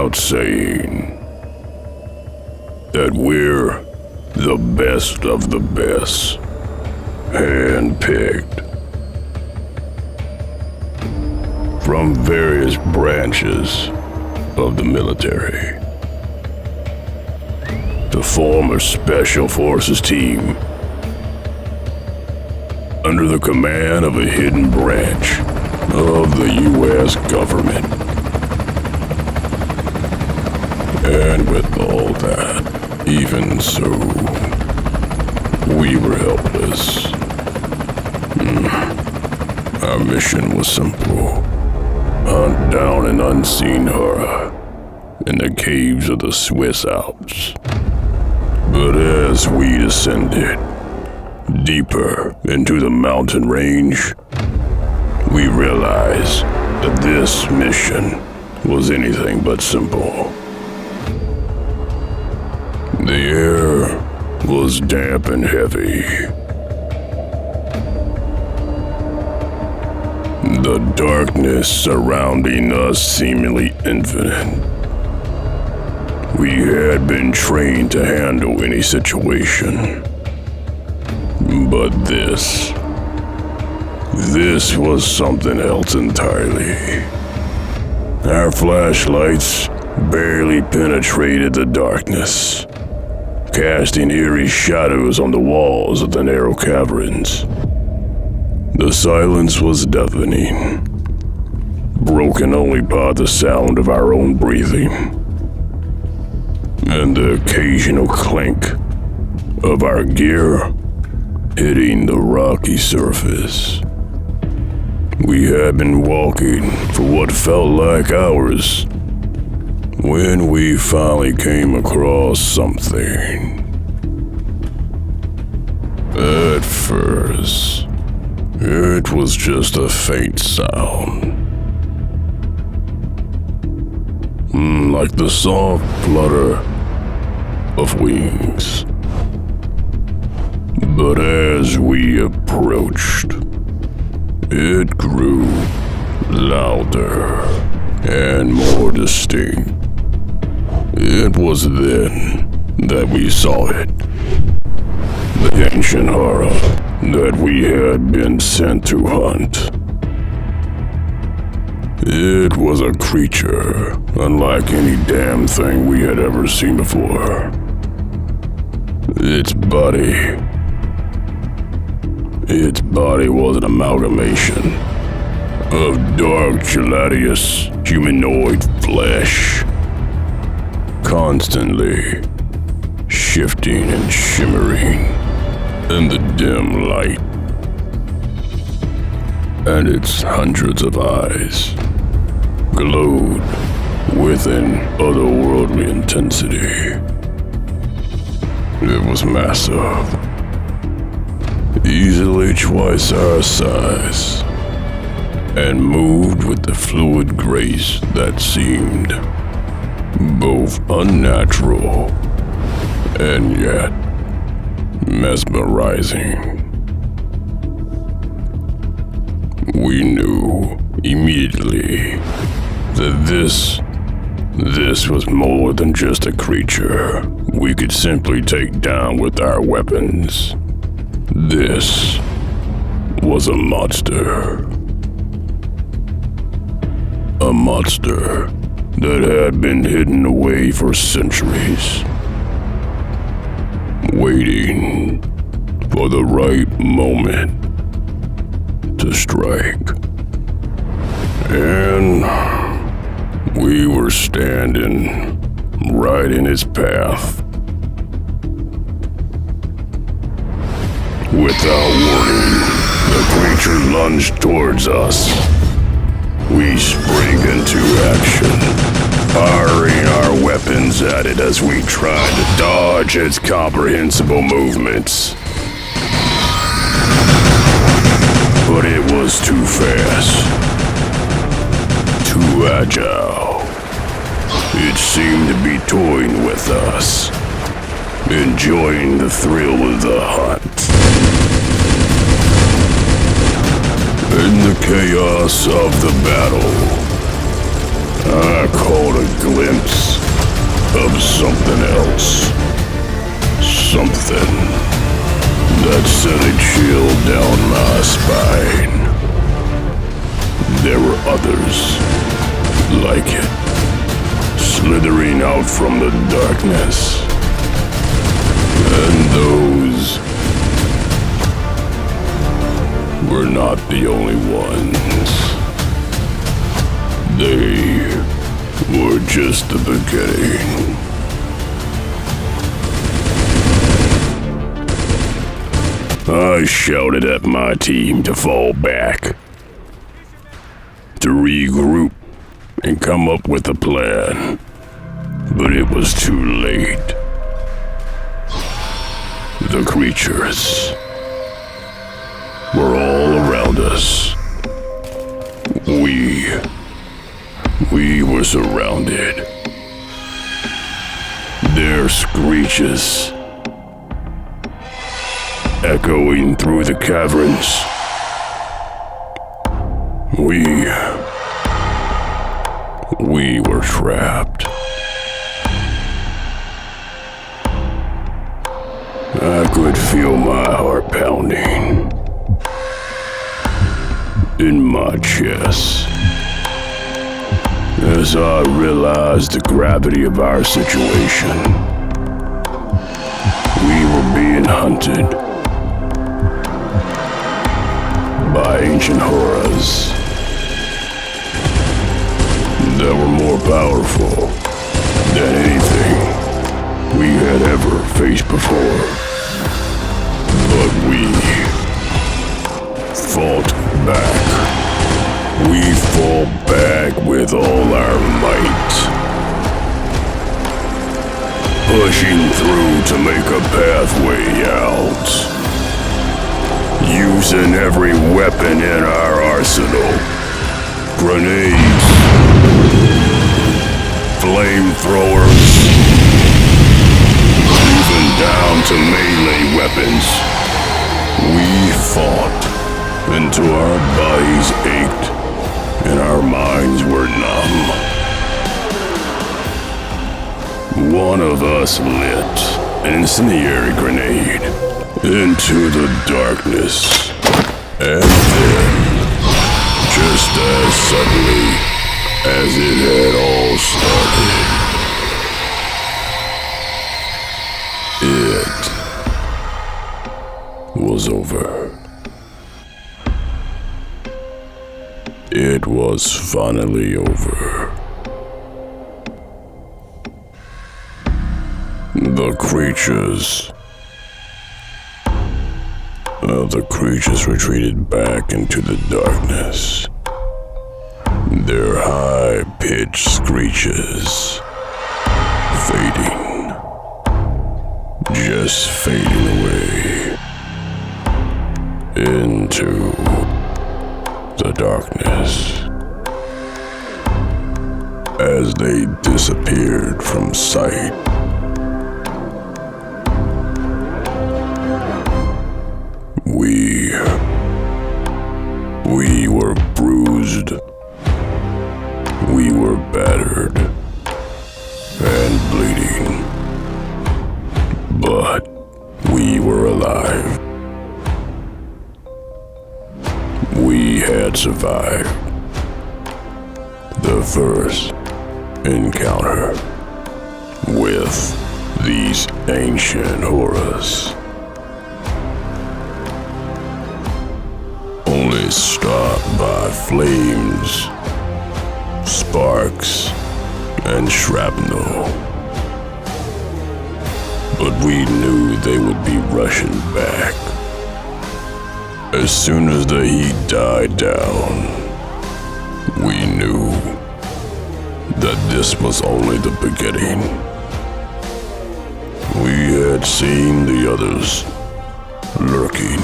without saying that we're the best of the best, handpicked from various branches of the military to form a special forces team under the command of a hidden branch of the U.S. government. And with all that, even so, we were helpless. Our mission was simple: hunt down an unseen horror in the caves of the Swiss Alps. But as we descended deeper into the mountain range, we realized that this mission was anything but simple. The air was damp and heavy. The darkness surrounding us seemingly infinite. We had been trained to handle any situation. But this was something else entirely. Our flashlights barely penetrated the darkness, casting eerie shadows on the walls of the narrow caverns. The silence was deafening, broken only by the sound of our own breathing and the occasional clink of our gear hitting the rocky surface. We had been walking for what felt like hours when we finally came across something. At first, it was just a faint sound, like the soft flutter of wings. But as we approached, it grew louder and more distinct. It was then that we saw it. The ancient horror that we had been sent to hunt. It was a creature unlike any damn thing we had ever seen before. Its body was an amalgamation of dark, gelatinous, humanoid flesh, constantly shifting and shimmering in the dim light. And its hundreds of eyes glowed with an otherworldly intensity. It was massive, easily twice our size, and moved with the fluid grace that seemed both unnatural and yet mesmerizing. We knew immediately that this was more than just a creature we could simply take down with our weapons. This was a monster. A monster that had been hidden away for centuries, waiting for the right moment to strike. And we were standing right in its path. Without warning, the creature lunged towards us. We sprang into action, firing our weapons at it as we tried to dodge its comprehensible movements. But it was too fast, too agile. It seemed to be toying with us, enjoying the thrill of the hunt. In the chaos of the battle, I caught a glimpse of something else. Something that sent a chill down my spine. There were others like it, slithering out from the darkness. And those were not the only ones. They were just the beginning. I shouted at my team to fall back, to regroup and come up with a plan, but it was too late. The creatures were all around us. We were surrounded. Their screeches echoing through the caverns. We were trapped. I could feel my heart pounding in my chest as I realized the gravity of our situation. We were being hunted by ancient horrors that were more powerful than anything we had ever faced before. But we fought back. We fought back with all our might, pushing through to make a pathway out, using every weapon in our arsenal. Grenades, flamethrowers, even down to melee weapons. We fought until our bodies ached and our minds were numb. One of us lit an incendiary grenade into the darkness, and then, just as suddenly as it had all started, it was over. It was finally over. The creatures retreated back into the darkness. Their high-pitched screeches fading, just fading away into the darkness as they disappeared from sight. We were bruised, we were battered and bleeding, but we were alive. We had survived the first encounter with these ancient horrors. Only stopped by flames, sparks, and shrapnel. But we knew they would be rushing back. As soon as the heat died down, we knew that this was only the beginning. We had seen the others lurking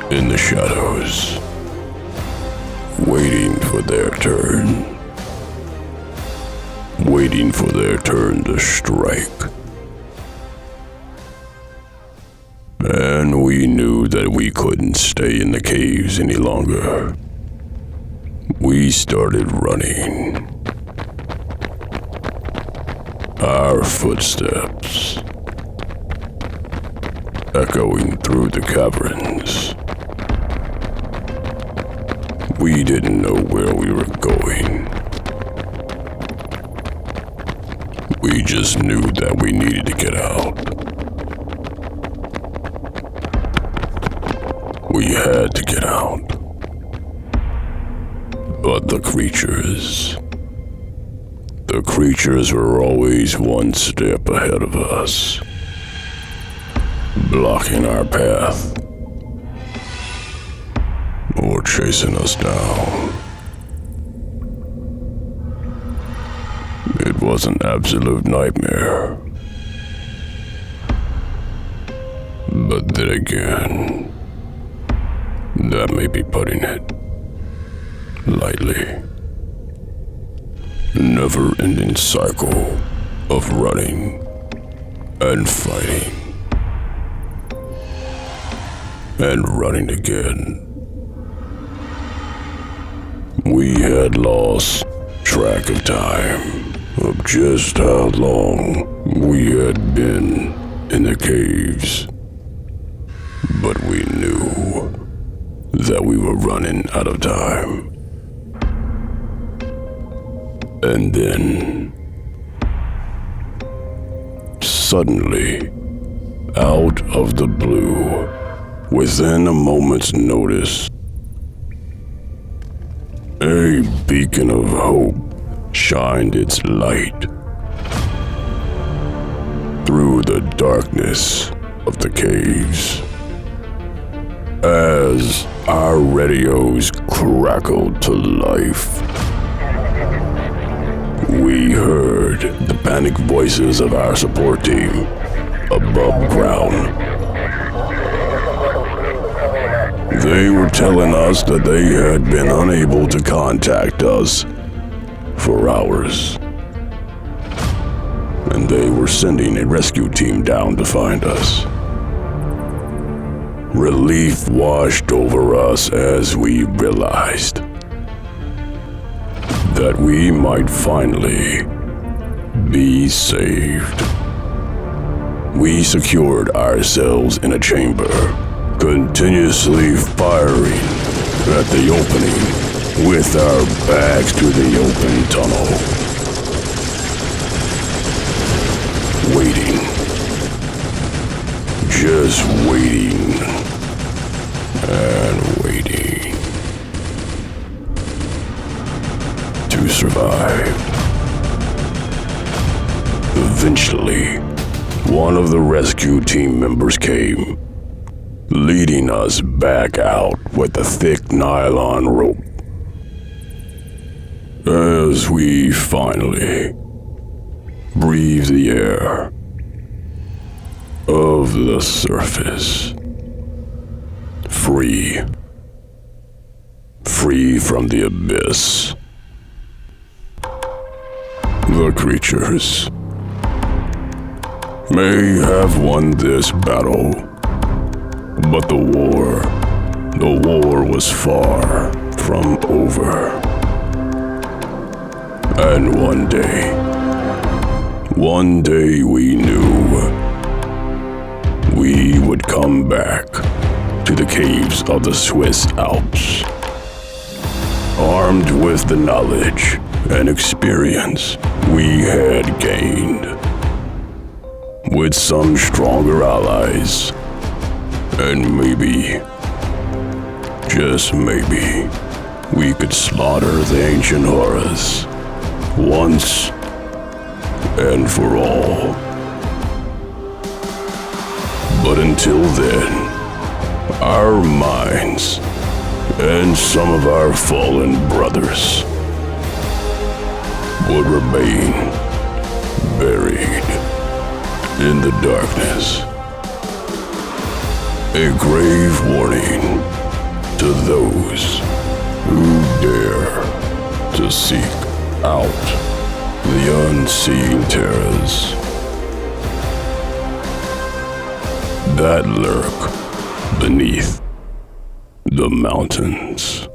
in the shadows, waiting for their turn. Waiting for their turn to strike. And we knew that we couldn't stay in the caves any longer. We started running. Our footsteps echoing through the caverns. We didn't know where we were going. We just knew that we needed to get out. We had to get out. But the creatures were always one step ahead of us, blocking our path or chasing us down. It was an absolute nightmare. But then again, that may be putting it lightly. Never-ending cycle of running and fighting and running again. We had lost track of time, of just how long we had been in the caves, but we knew that we were running out of time. And then, suddenly, out of the blue, within a moment's notice, a beacon of hope shined its light through the darkness of the caves. As our radios crackled to life, we heard the panicked voices of our support team above ground. They were telling us that they had been unable to contact us for hours, and they were sending a rescue team down to find us. Relief washed over us as we realized that we might finally be saved. We secured ourselves in a chamber, continuously firing at the opening with our backs to the open tunnel. Waiting. Just waiting. And waiting. To survive. Eventually, one of the rescue team members came, leading us back out with a thick nylon rope. As we finally breathed the air of the surface, free from the abyss. The creatures may have won this battle, but the war was far from over. And one day we knew we would come back to the caves of the Swiss Alps, armed with the knowledge and experience we had gained, with some stronger allies, and maybe, just maybe, we could slaughter the ancient horrors once and for all. But until then, our minds and some of our fallen brothers would remain buried in the darkness. A grave warning to those who dare to seek out the unseen terrors that lurk beneath the mountains.